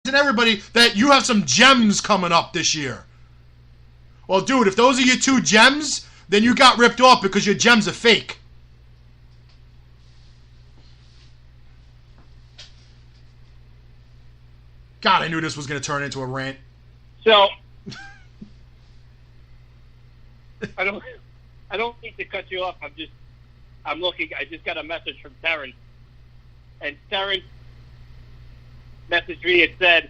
and everybody that you have some gems coming up this year. Well, dude, if those are your 2 gems, then you got ripped off because your gems are fake. God, I knew this was going to turn into a rant. So, I don't need to cut you off. I'm looking. I just got a message from Terrence, and Terrence messaged me and said,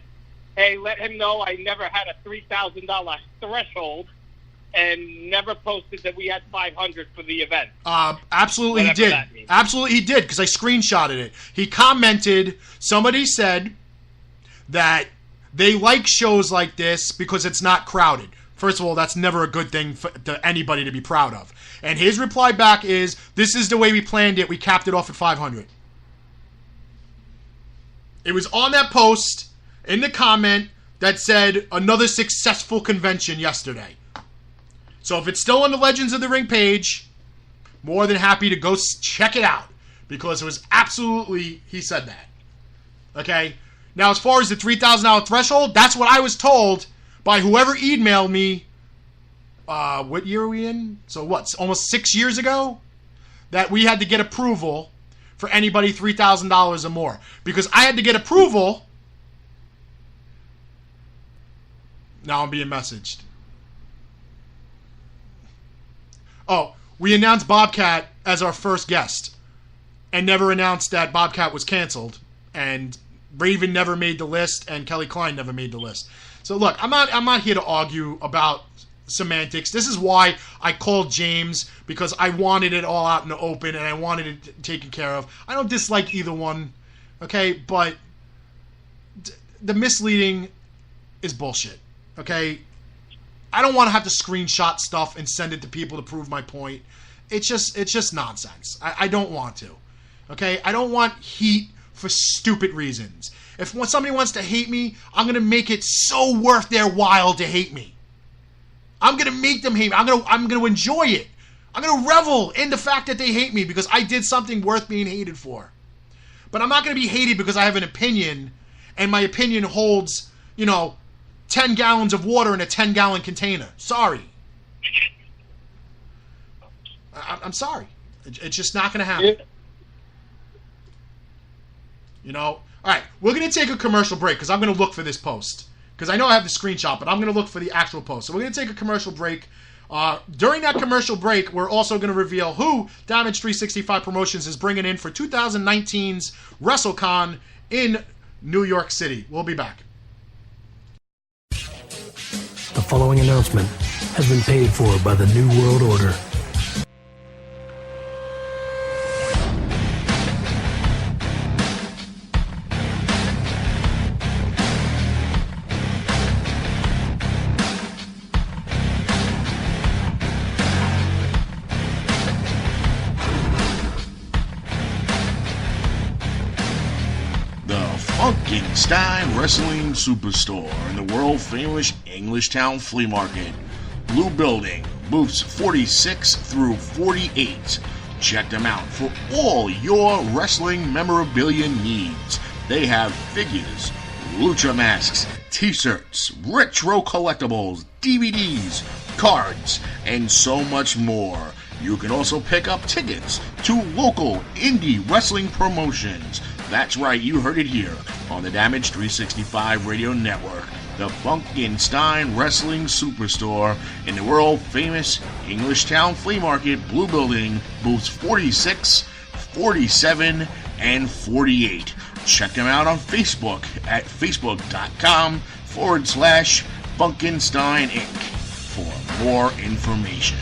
"Hey, let him know I never had a $3,000 threshold, and never posted that we had 500 for the event." Absolutely he did. Absolutely he did, because I screenshotted it. He commented. Somebody said that they like shows like this because it's not crowded. First of all, that's never a good thing for anybody to be proud of. And his reply back is, this is the way we planned it. We capped it off at 500. It was on that post in the comment that said, another successful convention yesterday. So if it's still on the Legends of the Ring page, more than happy to go check it out. Because it was absolutely, he said that. Okay? Now, as far as the $3,000 threshold, that's what I was told by whoever emailed me, what year are we in? So what, almost 6 years ago? That we had to get approval for anybody $3,000 or more. Because I had to get approval. Now I'm being messaged. Oh, we announced Bobcat as our first guest. And never announced that Bobcat was canceled. And Raven never made the list, and Kelly Klein never made the list. So look, I'm not here to argue about semantics. This is why I called James, because I wanted it all out in the open and I wanted it taken care of. I don't dislike either one, okay? But the misleading is bullshit, okay? I don't want to have to screenshot stuff and send it to people to prove my point. It's just nonsense. I don't want to, okay? I don't want heat for stupid reasons. If somebody wants to hate me, I'm going to make it so worth their while to hate me. I'm going to make them hate me. I'm going to enjoy it. I'm going to revel in the fact that they hate me because I did something worth being hated for. But I'm not going to be hated because I have an opinion and my opinion holds, 10 gallons of water in a 10-gallon container. Sorry. I'm sorry. It's just not going to happen. All right, we're going to take a commercial break because I'm going to look for this post. Because I know I have the screenshot, but I'm going to look for the actual post. So we're going to take a commercial break. During that commercial break, we're also going to reveal who Damage 365 Promotions is bringing in for 2019's WrestleCon in New York City. We'll be back. The following announcement has been paid for by the New World Order. Funkenstein Wrestling Superstore in the world-famous Englishtown Flea Market. Blue Building, booths 46 through 48. Check them out for all your wrestling memorabilia needs. They have figures, lucha masks, t-shirts, retro collectibles, DVDs, cards, and so much more. You can also pick up tickets to local indie wrestling promotions. That's right, you heard it here on the Damage 365 Radio Network. The Funkenstein Wrestling Superstore in the world-famous Englishtown Flea Market, Blue Building, booths 46, 47, and 48. Check them out on Facebook at facebook.com/Funkenstein Inc. for more information.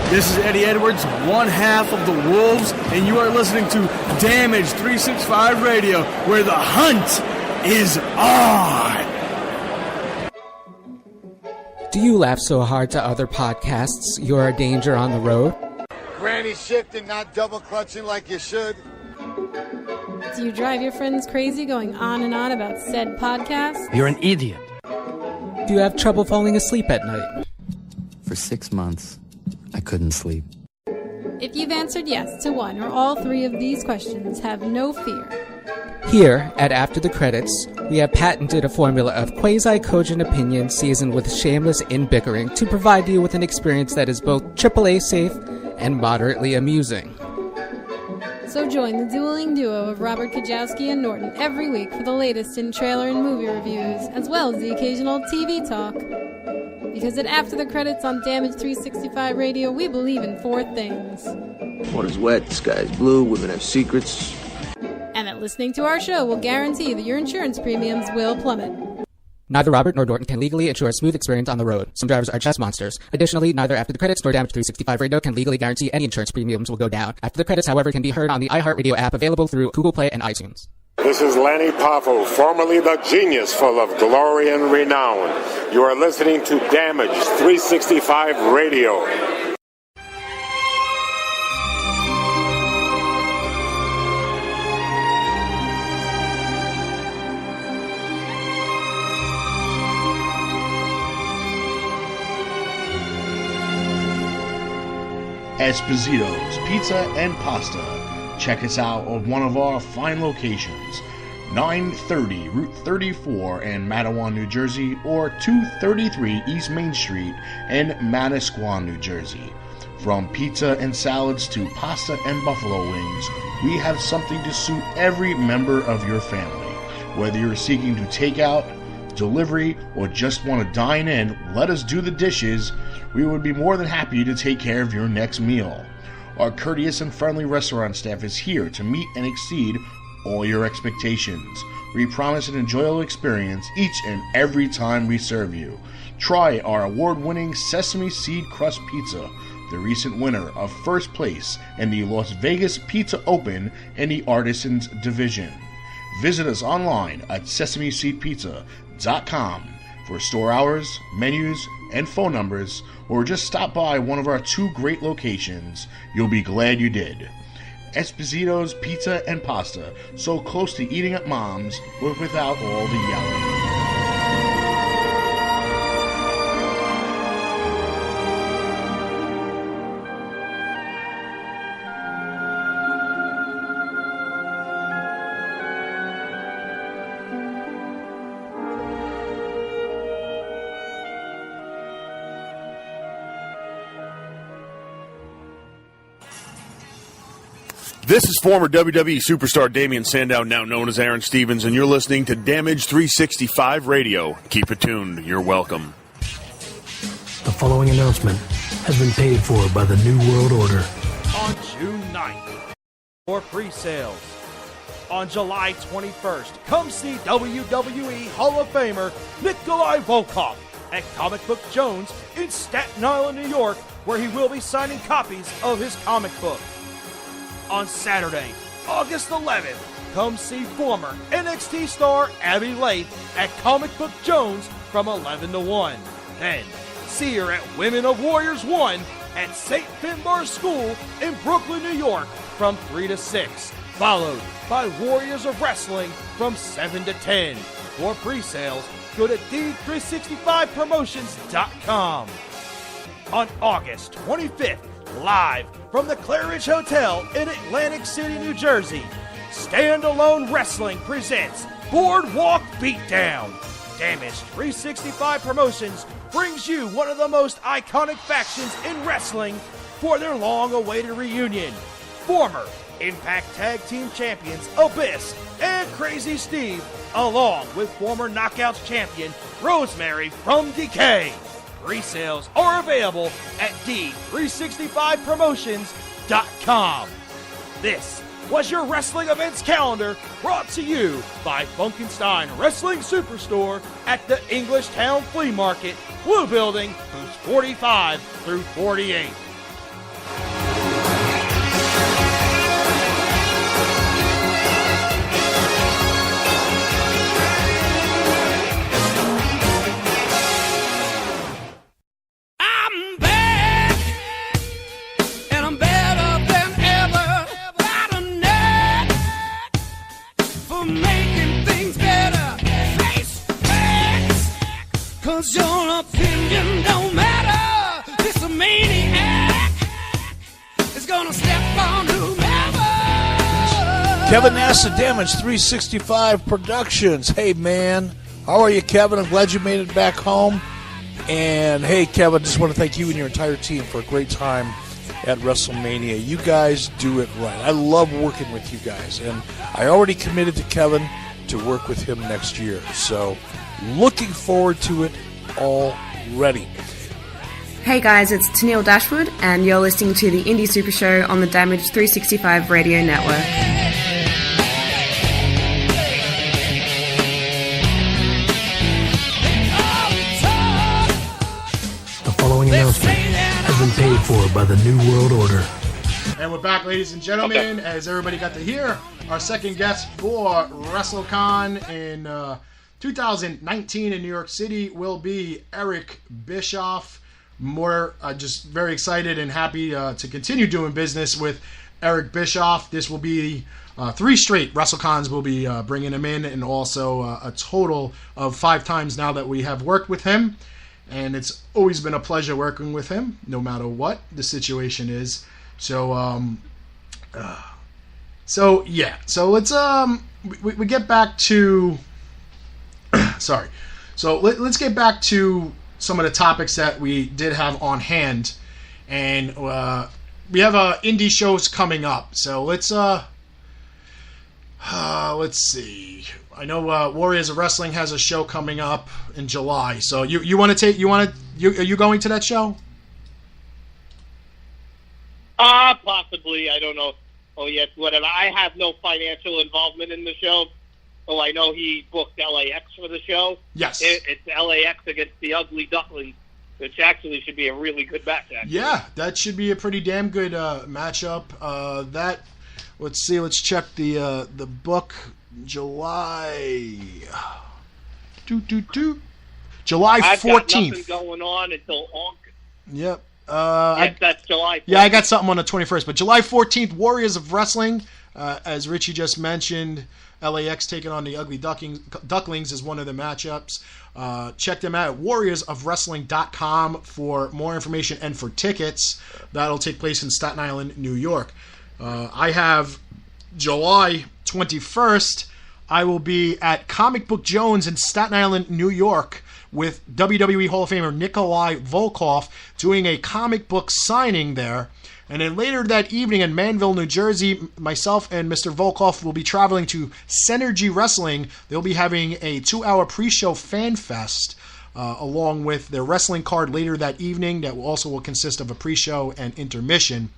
This is Eddie Edwards, one half of the Wolves, and you are listening to Damage 365 Radio, where the hunt is on. Do you laugh so hard to other podcasts you're a danger on the road? Granny shifting, not double clutching like you should. Do you drive your friends crazy going on and on about said podcast? You're an idiot. Do you have trouble falling asleep at night? For 6 months, I couldn't sleep. If you've answered yes to one or all three of these questions, have no fear. Here, at After the Credits, we have patented a formula of quasi-cogent opinion seasoned with shameless in-bickering to provide you with an experience that is both AAA safe and moderately amusing. So join the dueling duo of Robert Kajowski and Norton every week for the latest in trailer and movie reviews, as well as the occasional TV talk. Because at After the Credits on Damage 365 Radio, we believe in 4 things. Water's wet, the sky's blue, women have secrets. And that listening to our show will guarantee that your insurance premiums will plummet. Neither Robert nor Norton can legally ensure a smooth experience on the road. Some drivers are chess monsters. Additionally, neither After the Credits nor Damage 365 Radio can legally guarantee any insurance premiums will go down. After the Credits, however, can be heard on the iHeartRadio app available through Google Play and iTunes. This is Lanny Poffo, formerly the genius full of glory and renown. You are listening to Damage 365 Radio. Esposito's Pizza and Pasta. Check us out on one of our fine locations, 930 Route 34 in Matawan, New Jersey, or 233 East Main Street in Manasquan, New Jersey. From pizza and salads to pasta and buffalo wings, we have something to suit every member of your family. Whether you're seeking to take out, delivery, or just want to dine in, let us do the dishes. We would be more than happy to take care of your next meal. Our courteous and friendly restaurant staff is here to meet and exceed all your expectations. We promise an enjoyable experience each and every time we serve you. Try our award-winning Sesame Seed Crust Pizza, the recent winner of first place in the Las Vegas Pizza Open in the Artisans Division. Visit us online at sesameseedpizza.com for store hours, menus, and phone numbers, or just stop by one of our 2 great locations. You'll be glad you did. Esposito's Pizza and Pasta, so close to eating at Mom's, but without all the yelling. This is former WWE superstar Damian Sandow, now known as Aaron Stevens, and you're listening to Damage 365 Radio. Keep it tuned. You're welcome. The following announcement has been paid for by the New World Order. On June 9th, for pre-sales. On July 21st, come see WWE Hall of Famer Nikolai Volkov at Comic Book Jones in Staten Island, New York, where he will be signing copies of his comic book. On Saturday, August 11th, come see former NXT star Abby Layth at Comic Book Jones from 11 to 1. Then, see her at Women of Warriors 1 at St. Finbarr School in Brooklyn, New York from 3 to 6, followed by Warriors of Wrestling from 7 to 10. For pre-sales, go to D365promotions.com. On August 25th, live from the Claridge Hotel in Atlantic City, New Jersey, Standalone Wrestling presents Boardwalk Beatdown. Damage 365 Promotions brings you one of the most iconic factions in wrestling for their long-awaited reunion. Former Impact Tag Team Champions Abyss and Crazy Steve, along with former Knockouts Champion Rosemary from Decay. Pre-sales are available at D365promotions.com. This was your wrestling events calendar brought to you by Funkenstein Wrestling Superstore at the Englishtown Flea Market, Blue Building, booths 45 through 48. Cause you're Kevin Nass of Damage 365 Productions. Hey, man. How are you, Kevin? I'm glad you made it back home. And, hey, Kevin, just want to thank you and your entire team for a great time at WrestleMania. You guys do it right. I love working with you guys. And I already committed to Kevin to work with him next year. So, looking forward to it already. Hey guys, it's Tennille Dashwood, and you're listening to the Indie Super Show on the Damage 365 Radio Network. The following announcement has been paid for by the New World Order. And we're back, ladies and gentlemen. As everybody got to hear, our second guest for WrestleCon in 2019 in New York City will be Eric Bischoff. Just very excited and happy to continue doing business with Eric Bischoff. This will be 3 straight WrestleCons. We'll be bringing him in, and also a total of 5 times now that we have worked with him. And it's always been a pleasure working with him, no matter what the situation is. So let's we get back to sorry. So let's get back to some of the topics that we did have on hand, and we have indie shows coming up. So let's see. I know Warriors of Wrestling has a show coming up in July. So are you going to that show? Possibly. I don't know. Oh, yes, whatever. I have no financial involvement in the show. Oh, I know he booked LAX for the show. Yes. It's LAX against the Ugly Ducklings, which actually should be a really good match, actually. Yeah, that should be a pretty damn good matchup. Let's check the book. July... July 14th. I've got nothing going on until August. Yep. That's July 14th. Yeah, I got something on the 21st, but July 14th, Warriors of Wrestling, as Richie just mentioned, LAX taking on the Ugly Ducklings is one of the matchups. Check them out at warriorsofwrestling.com for more information and for tickets. That'll take place in Staten Island, New York. I have July 21st. I will be at Comic Book Jones in Staten Island, New York, with WWE Hall of Famer Nikolai Volkov doing a comic book signing there. And then later that evening in Manville, New Jersey, myself and Mr. Volkov will be traveling to Synergy Wrestling. They'll be having a 2-hour pre-show fan fest along with their wrestling card later that evening. That also will consist of a pre-show and intermission.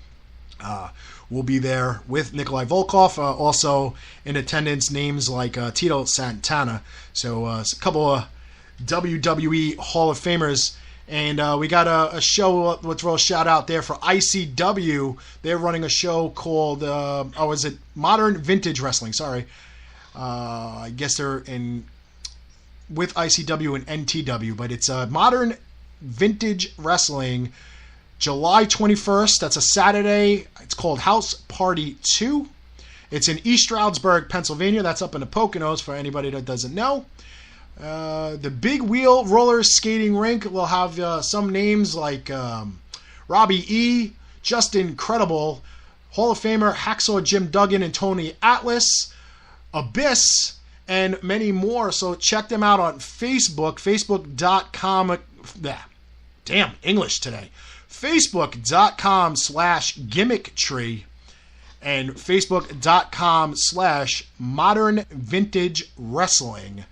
We'll be there with Nikolai Volkov. Also in attendance, names like Tito Santana. So a couple of WWE Hall of Famers. And we got a show, we'll throw a shout out there for ICW. They're running a show called, is it Modern Vintage Wrestling? Sorry. I guess they're with ICW and NTW, but it's Modern Vintage Wrestling, July 21st. That's a Saturday. It's called House Party 2. It's in East Stroudsburg, Pennsylvania. That's up in the Poconos for anybody that doesn't know. The Big Wheel Roller Skating Rink will have some names like Robbie E., Justin Credible, Hall of Famer Hacksaw Jim Duggan and Tony Atlas, Abyss, and many more. So check them out on Facebook, facebook.com. Damn, English today. Facebook.com/gimmicktree and Facebook.com/Modern Vintage Wrestling.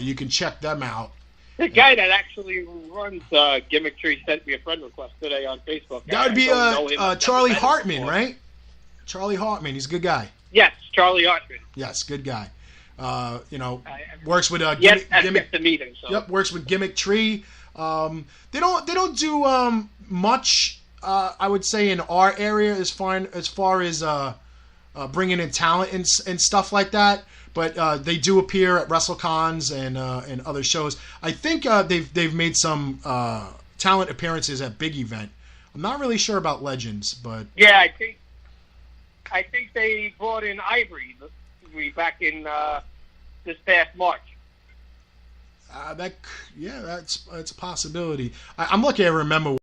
You can check them out. The guy that actually runs Gimmick Tree sent me a friend request today on Facebook. That would be Charlie Hartman, right? Charlie Hartman. He's a good guy. Yes, Charlie Hartman. Yes, good guy. Works with Gimmick to meet him. So. Yep, works with Gimmick Tree. They don't do much. I would say in our area as far as bringing in talent and stuff like that. But they do appear at WrestleCons and other shows. I think they've made some talent appearances at Big Event. I'm not really sure about Legends, but yeah, I think they brought in Ivory back in this past March. That's a possibility. I'm lucky I remember